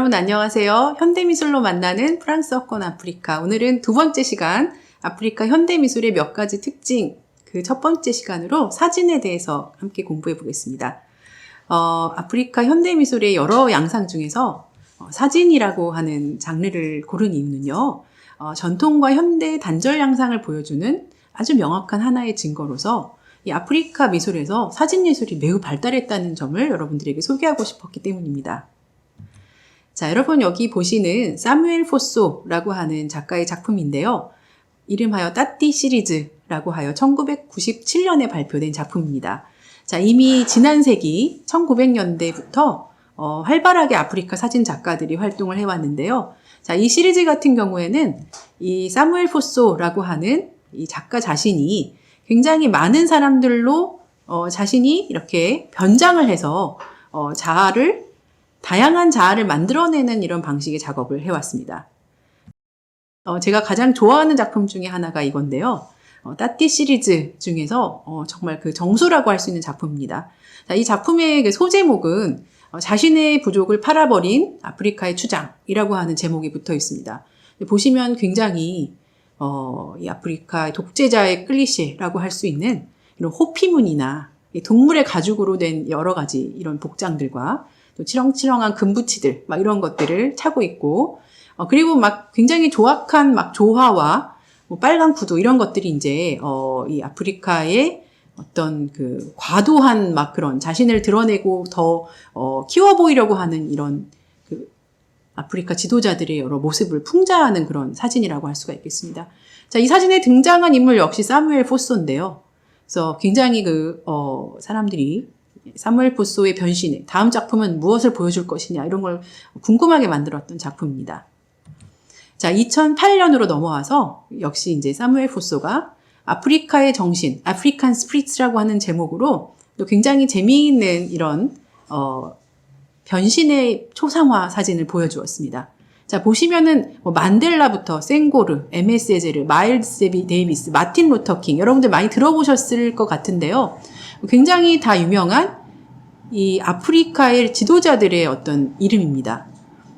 여러분 안녕하세요. 현대미술로 만나는 프랑스어권 아프리카. 오늘은 두 번째 시간 아프리카 현대미술의 몇 가지 특징, 그 첫 번째 시간으로 사진에 대해서 함께 공부해 보겠습니다. 아프리카 현대미술의 여러 양상 중에서 사진이라고 하는 장르를 고른 이유는요. 전통과 현대 단절 양상을 보여주는 아주 명확한 하나의 증거로서 이 아프리카 미술에서 사진 예술이 매우 발달했다는 점을 여러분들에게 소개하고 싶었기 때문입니다. 자, 여러분 여기 보시는 사무엘 포소라고 하는 작가의 작품인데요. 이름하여 따띠 시리즈라고 하여 1997년에 발표된 작품입니다. 자, 이미 지난 세기 1900년대부터 활발하게 아프리카 사진 작가들이 활동을 해왔는데요. 자, 이 시리즈 같은 경우에는 이 사무엘 포소라고 하는 이 작가 자신이 굉장히 많은 사람들로 자신이 이렇게 변장을 해서 다양한 자아를 만들어내는 이런 방식의 작업을 해왔습니다. 제가 가장 좋아하는 작품 중에 하나가 이건데요. 따띠 시리즈 중에서 정말 그 정수라고 할 수 있는 작품입니다. 자, 이 작품의 그 소제목은 자신의 부족을 팔아버린 아프리카의 추장이라고 하는 제목이 붙어 있습니다. 보시면 굉장히 이 아프리카 독재자의 클리셰라고 할 수 있는 이런 호피무늬나 동물의 가죽으로 된 여러 가지 이런 복장들과 또 치렁치렁한 금붙이들 막 이런 것들을 차고 있고 그리고 막 굉장히 조악한 막 조화와 뭐 빨간 구두 이런 것들이 이제 이 아프리카의 어떤 그 과도한 막 그런 자신을 드러내고 더 키워 보이려고 하는 이런 그 아프리카 지도자들의 여러 모습을 풍자하는 그런 사진이라고 할 수가 있겠습니다. 자, 이 사진에 등장한 인물 역시 사무엘 포소인데요. 그래서 굉장히 사람들이 사무엘 포소의 변신에 다음 작품은 무엇을 보여줄 것이냐 이런 걸 궁금하게 만들었던 작품입니다. 자, 2008년으로 넘어와서 역시 이제 사무엘 포소가 아프리카의 정신, 아프리칸 스피릿이라고 하는 제목으로 또 굉장히 재미있는 이런 변신의 초상화 사진을 보여주었습니다. 자, 보시면은 만델라부터 생고르, MS 에제르, 마일스 데이비스, 마틴 루터킹 여러분들 많이 들어보셨을 것 같은데요. 굉장히 다 유명한 이 아프리카의 지도자들의 어떤 이름입니다.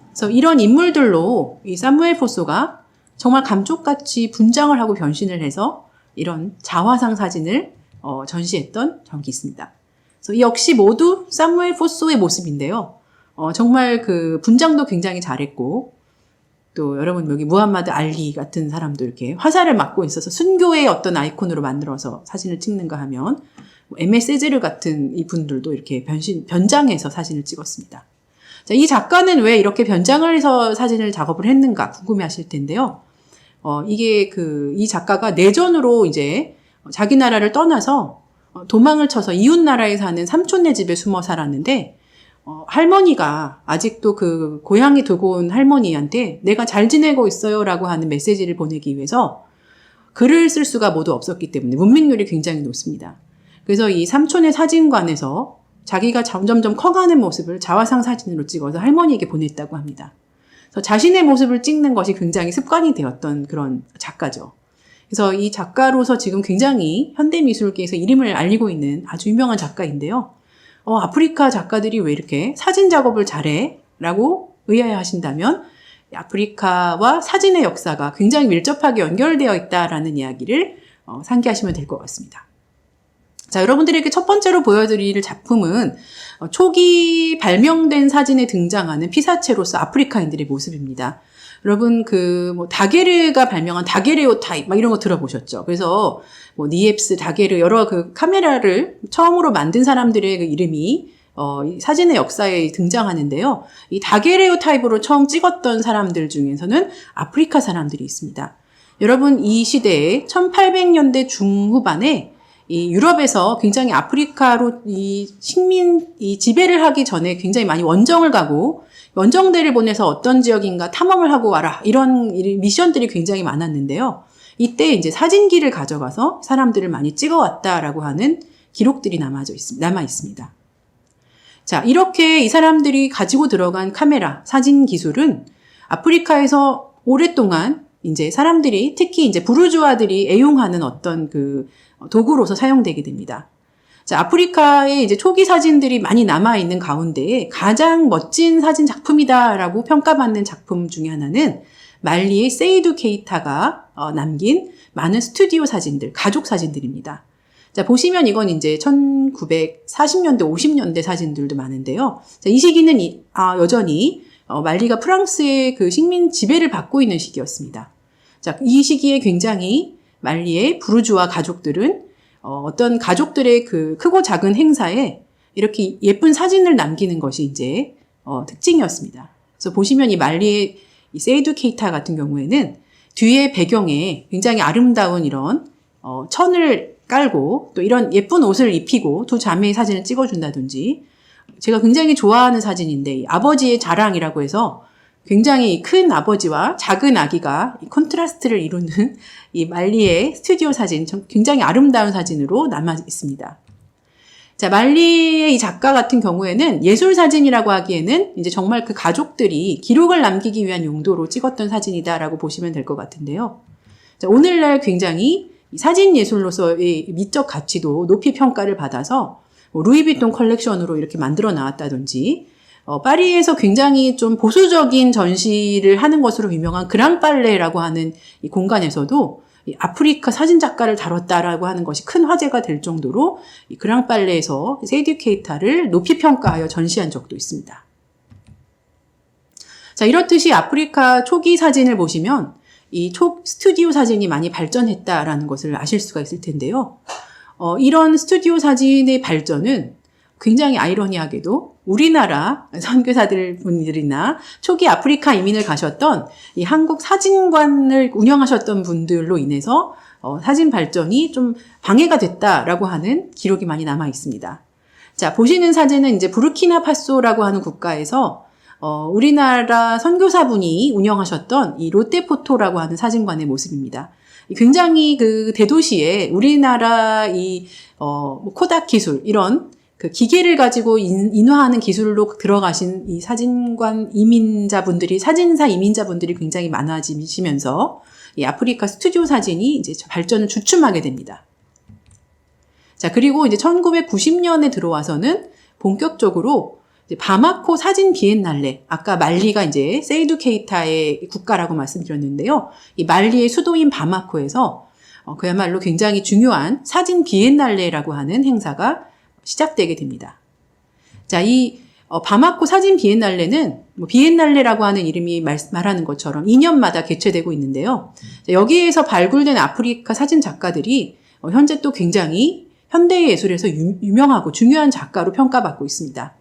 그래서 이런 인물들로 이 사무엘 포소가 정말 감쪽같이 분장을 하고 변신을 해서 이런 자화상 사진을 전시했던 적이 있습니다. 그래서 역시 모두 사무엘 포소의 모습인데요. 정말 그 분장도 굉장히 잘했고 또 여러분 여기 무함마드 알리 같은 사람도 이렇게 화살을 맞고 있어서 순교의 어떤 아이콘으로 만들어서 사진을 찍는가 하면 MS 에제르 같은 이 분들도 이렇게 변장해서 사진을 찍었습니다. 자, 이 작가는 왜 이렇게 변장을 해서 사진을 작업을 했는가 궁금해 하실 텐데요. 이 작가가 내전으로 이제 자기 나라를 떠나서 도망을 쳐서 이웃 나라에 사는 삼촌네 집에 숨어 살았는데 할머니가 아직도 그 고향에 두고 온 할머니한테 내가 잘 지내고 있어요 라고 하는 메시지를 보내기 위해서 글을 쓸 수가 모두 없었기 때문에 문맹률이 굉장히 높습니다. 그래서 이 삼촌의 사진관에서 자기가 점점점 커가는 모습을 자화상 사진으로 찍어서 할머니에게 보냈다고 합니다. 그래서 자신의 모습을 찍는 것이 굉장히 습관이 되었던 그런 작가죠. 그래서 이 작가로서 지금 굉장히 현대미술계에서 이름을 알리고 있는 아주 유명한 작가인데요. 아프리카 작가들이 왜 이렇게 사진 작업을 잘해? 라고 의아해하신다면 아프리카와 사진의 역사가 굉장히 밀접하게 연결되어 있다라는 이야기를 상기하시면 될 것 같습니다. 자, 여러분들에게 첫 번째로 보여드릴 작품은 초기 발명된 사진에 등장하는 피사체로서 아프리카인들의 모습입니다. 여러분 다게르가 발명한 다게르오타입 막 이런 거 들어보셨죠? 그래서 니엡스, 다게르 여러 그 카메라를 처음으로 만든 사람들의 그 이름이 사진의 역사에 등장하는데요. 이 다게르오타입으로 처음 찍었던 사람들 중에서는 아프리카 사람들이 있습니다. 여러분 이 시대에 1800년대 중후반에 이 유럽에서 굉장히 아프리카로 이 지배를 하기 전에 굉장히 많이 원정을 가고 원정대를 보내서 어떤 지역인가 탐험을 하고 와라 이런 미션들이 굉장히 많았는데요. 이때 이제 사진기를 가져가서 사람들을 많이 찍어왔다라고 하는 기록들이 남아 있습니다. 자, 이렇게 이 사람들이 가지고 들어간 카메라, 사진 기술은 아프리카에서 오랫동안 이제 사람들이 특히 이제 부르주아들이 애용하는 어떤 그 도구로서 사용되게 됩니다. 자, 아프리카의 이제 초기 사진들이 많이 남아있는 가운데 가장 멋진 사진 작품이다라고 평가받는 작품 중에 하나는 말리의 세이두 케이타가 남긴 많은 스튜디오 사진들, 가족 사진들입니다. 자, 보시면 이건 이제 1940년대, 50년대 사진들도 많은데요. 자, 이 시기는 여전히 말리가 프랑스의 그 식민 지배를 받고 있는 시기였습니다. 자, 이 시기에 굉장히 말리의 부르주아 가족들은 어떤 가족들의 그 크고 작은 행사에 이렇게 예쁜 사진을 남기는 것이 이제 특징이었습니다. 그래서 보시면 이 말리의 이 세이두 케이타 같은 경우에는 뒤에 배경에 굉장히 아름다운 이런 천을 깔고 또 이런 예쁜 옷을 입히고 두 자매의 사진을 찍어준다든지, 제가 굉장히 좋아하는 사진인데 아버지의 자랑이라고 해서 굉장히 큰 아버지와 작은 아기가 이 컨트라스트를 이루는 이 말리의 스튜디오 사진, 굉장히 아름다운 사진으로 남아 있습니다. 자, 말리의 이 작가 같은 경우에는 예술 사진이라고 하기에는 이제 정말 그 가족들이 기록을 남기기 위한 용도로 찍었던 사진이다라고 보시면 될 것 같은데요. 자, 오늘날 굉장히 이 사진 예술로서의 미적 가치도 높이 평가를 받아서 루이비통 컬렉션으로 이렇게 만들어 나왔다든지, 파리에서 굉장히 좀 보수적인 전시를 하는 것으로 유명한 그랑빨레라고 하는 이 공간에서도 이 아프리카 사진 작가를 다뤘다라고 하는 것이 큰 화제가 될 정도로 이 그랑빨레에서 세이두 케이타를 높이 평가하여 전시한 적도 있습니다. 자, 이렇듯이 아프리카 초기 사진을 보시면 이 스튜디오 사진이 많이 발전했다라는 것을 아실 수가 있을 텐데요. 이런 스튜디오 사진의 발전은 굉장히 아이러니하게도 우리나라 선교사분들이나 초기 아프리카 이민을 가셨던 이 한국 사진관을 운영하셨던 분들로 인해서 사진 발전이 좀 방해가 됐다라고 하는 기록이 많이 남아 있습니다. 자, 보시는 사진은 이제 부르키나파소라고 하는 국가에서 우리나라 선교사분이 운영하셨던 이 롯데포토라고 하는 사진관의 모습입니다. 굉장히 그 대도시에 우리나라 코닥 기술, 이런 그 기계를 가지고 인화하는 기술로 들어가신 이 사진관 이민자분들이, 사진사 이민자분들이 굉장히 많아지시면서 이 아프리카 스튜디오 사진이 이제 발전을 주춤하게 됩니다. 자, 그리고 이제 1990년에 들어와서는 본격적으로 이제 바마코 사진 비엔날레, 아까 말리가 이제 세이두 케이타의 국가라고 말씀드렸는데요. 이 말리의 수도인 바마코에서 그야말로 굉장히 중요한 사진 비엔날레라고 하는 행사가 시작되게 됩니다. 자, 이 바마코 사진 비엔날레는 비엔날레라고 하는 이름이 말하는 것처럼 2년마다 개최되고 있는데요. 자, 여기에서 발굴된 아프리카 사진 작가들이 현재 또 굉장히 현대 예술에서 유명하고 중요한 작가로 평가받고 있습니다.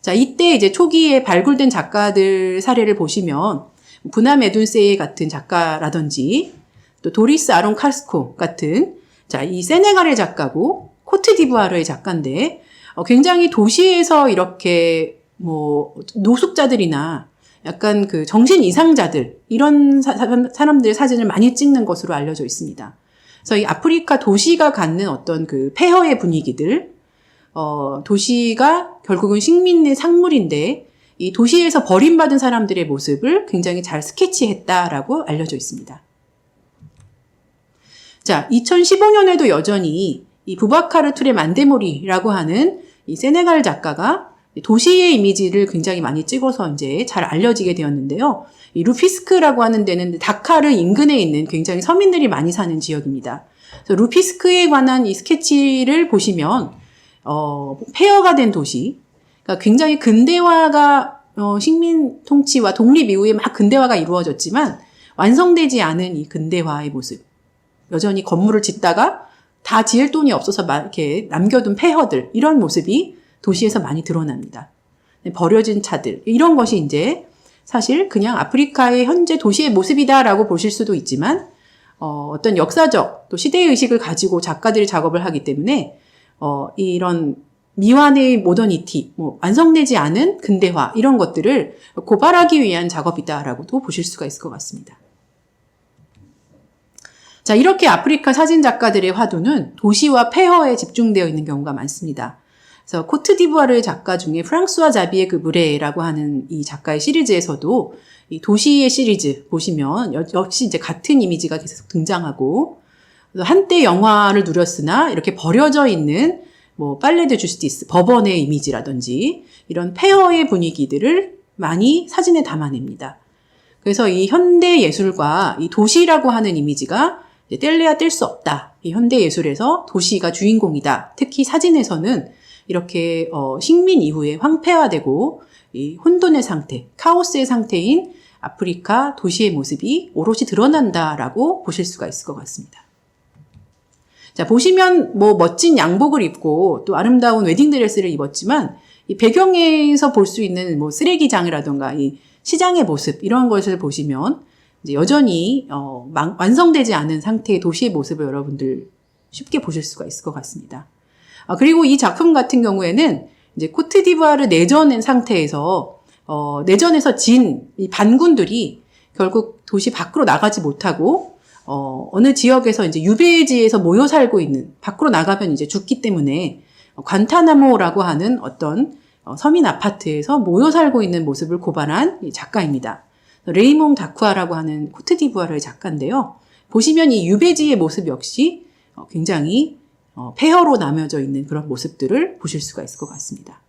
자, 이때 이제 초기에 발굴된 작가들 사례를 보시면 부남 에둔세이 같은 작가라든지 또 도리스 아론 카스코 같은, 자, 이 세네갈의 작가고 코트디부아르의 작가인데 굉장히 도시에서 이렇게 노숙자들이나 약간 그 정신 이상자들, 이런 사람들의 사진을 많이 찍는 것으로 알려져 있습니다. 그래서 이 아프리카 도시가 갖는 어떤 그 폐허의 분위기들, 도시가 결국은 식민의 상물인데 이 도시에서 버림받은 사람들의 모습을 굉장히 잘 스케치했다라고 알려져 있습니다. 자, 2015년에도 여전히 이 부바카르 툴의 만데모리라고 하는 이 세네갈 작가가 도시의 이미지를 굉장히 많이 찍어서 이제 잘 알려지게 되었는데요. 이 루피스크라고 하는 데는 다카르 인근에 있는 굉장히 서민들이 많이 사는 지역입니다. 그래서 루피스크에 관한 이 스케치를 보시면 폐허가 된 도시, 그러니까 굉장히 근대화가 식민 통치와 독립 이후에 막 근대화가 이루어졌지만 완성되지 않은 이 근대화의 모습, 여전히 건물을 짓다가 다 지을 돈이 없어서 막 이렇게 남겨둔 폐허들, 이런 모습이 도시에서 많이 드러납니다. 버려진 차들, 이런 것이 이제 사실 그냥 아프리카의 현재 도시의 모습이다라고 보실 수도 있지만 어떤 역사적 또 시대의식을 가지고 작가들이 작업을 하기 때문에 이런 미완의 모더니티, 완성되지 않은 근대화, 이런 것들을 고발하기 위한 작업이다라고도 보실 수가 있을 것 같습니다. 자, 이렇게 아프리카 사진 작가들의 화두는 도시와 폐허에 집중되어 있는 경우가 많습니다. 그래서 코트디부아르 작가 중에 프랑스와 자비에 그 무레라고 하는 이 작가의 시리즈에서도 이 도시의 시리즈 보시면 역시 이제 같은 이미지가 계속 등장하고, 한때 영화를 누렸으나 이렇게 버려져 있는 뭐 팔레 드 주스티스, 법원의 이미지라든지 이런 폐허의 분위기들을 많이 사진에 담아냅니다. 그래서 이 현대 예술과 이 도시라고 하는 이미지가 뗄래야 뗄 수 없다. 이 현대 예술에서 도시가 주인공이다. 특히 사진에서는 이렇게 식민 이후에 황폐화되고 이 혼돈의 상태, 카오스의 상태인 아프리카 도시의 모습이 오롯이 드러난다라고 보실 수가 있을 것 같습니다. 자, 보시면 뭐 멋진 양복을 입고 또 아름다운 웨딩드레스를 입었지만 이 배경에서 볼 수 있는 뭐 쓰레기장이라던가 이 시장의 모습 이런 것을 보시면 이제 여전히 완성되지 않은 상태의 도시의 모습을 여러분들 쉽게 보실 수가 있을 것 같습니다. 그리고 이 작품 같은 경우에는 이제 코트디부아르 내전의 상태에서 내전에서 진 이 반군들이 결국 도시 밖으로 나가지 못하고 어느 지역에서 이제 유배지에서 모여 살고 있는 밖으로 나가면 이제 죽기 때문에 관타나모라고 하는 어떤 서민 아파트에서 모여 살고 있는 모습을 고발한 작가입니다. 레이몽 다쿠아라고 하는 코트디부아르의 작가인데요. 보시면 이 유배지의 모습 역시 굉장히 폐허로 나뉘어져 있는 그런 모습들을 보실 수가 있을 것 같습니다.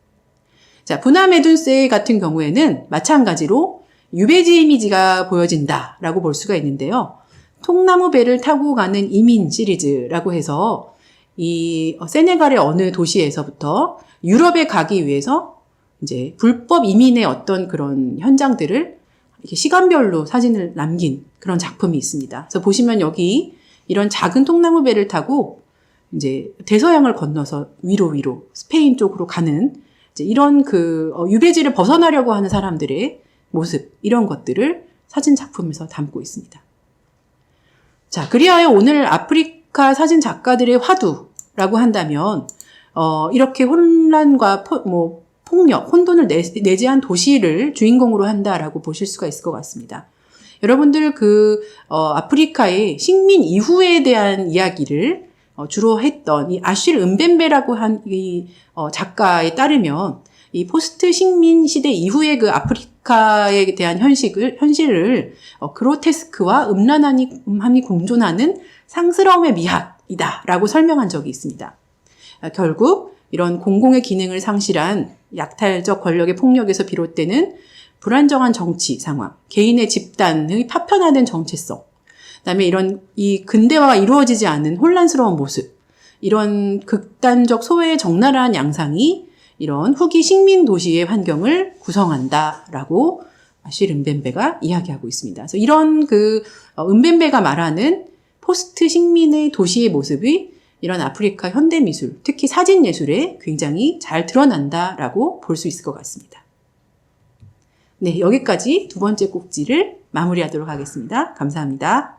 자, 부나메둔세 같은 경우에는 마찬가지로 유배지 이미지가 보여진다라고 볼 수가 있는데요. 통나무 배를 타고 가는 이민 시리즈라고 해서 이 세네갈의 어느 도시에서부터 유럽에 가기 위해서 이제 불법 이민의 어떤 그런 현장들을 이렇게 시간별로 사진을 남긴 그런 작품이 있습니다. 그래서 보시면 여기 이런 작은 통나무 배를 타고 이제 대서양을 건너서 위로 스페인 쪽으로 가는 이제 이런 유배지를 벗어나려고 하는 사람들의 모습 이런 것들을 사진 작품에서 담고 있습니다. 자, 그리하여 오늘 아프리카 사진 작가들의 화두라고 한다면 이렇게 혼란과 폭력, 혼돈을 내재한 도시를 주인공으로 한다라고 보실 수가 있을 것 같습니다. 여러분들 아프리카의 식민 이후에 대한 이야기를 주로 했던 이 아실 은벤베라고 한 이 작가에 따르면 이 포스트 식민 시대 이후의 그 아프리카에 대한 현실을 그로테스크와 음란함이 공존하는 상스러움의 미학이다라고 설명한 적이 있습니다. 결국 이런 공공의 기능을 상실한 약탈적 권력의 폭력에서 비롯되는 불안정한 정치 상황, 개인의 집단의 파편화된 정체성, 그다음에 이 근대화가 이루어지지 않은 혼란스러운 모습, 이런 극단적 소외의 적나라한 양상이 이런 후기 식민 도시의 환경을 구성한다라고 아실 은벤베가 이야기하고 있습니다. 그래서 이런 은벤베가 말하는 포스트 식민의 도시의 모습이 이런 아프리카 현대 미술, 특히 사진 예술에 굉장히 잘 드러난다라고 볼 수 있을 것 같습니다. 네, 여기까지 두 번째 꼭지를 마무리하도록 하겠습니다. 감사합니다.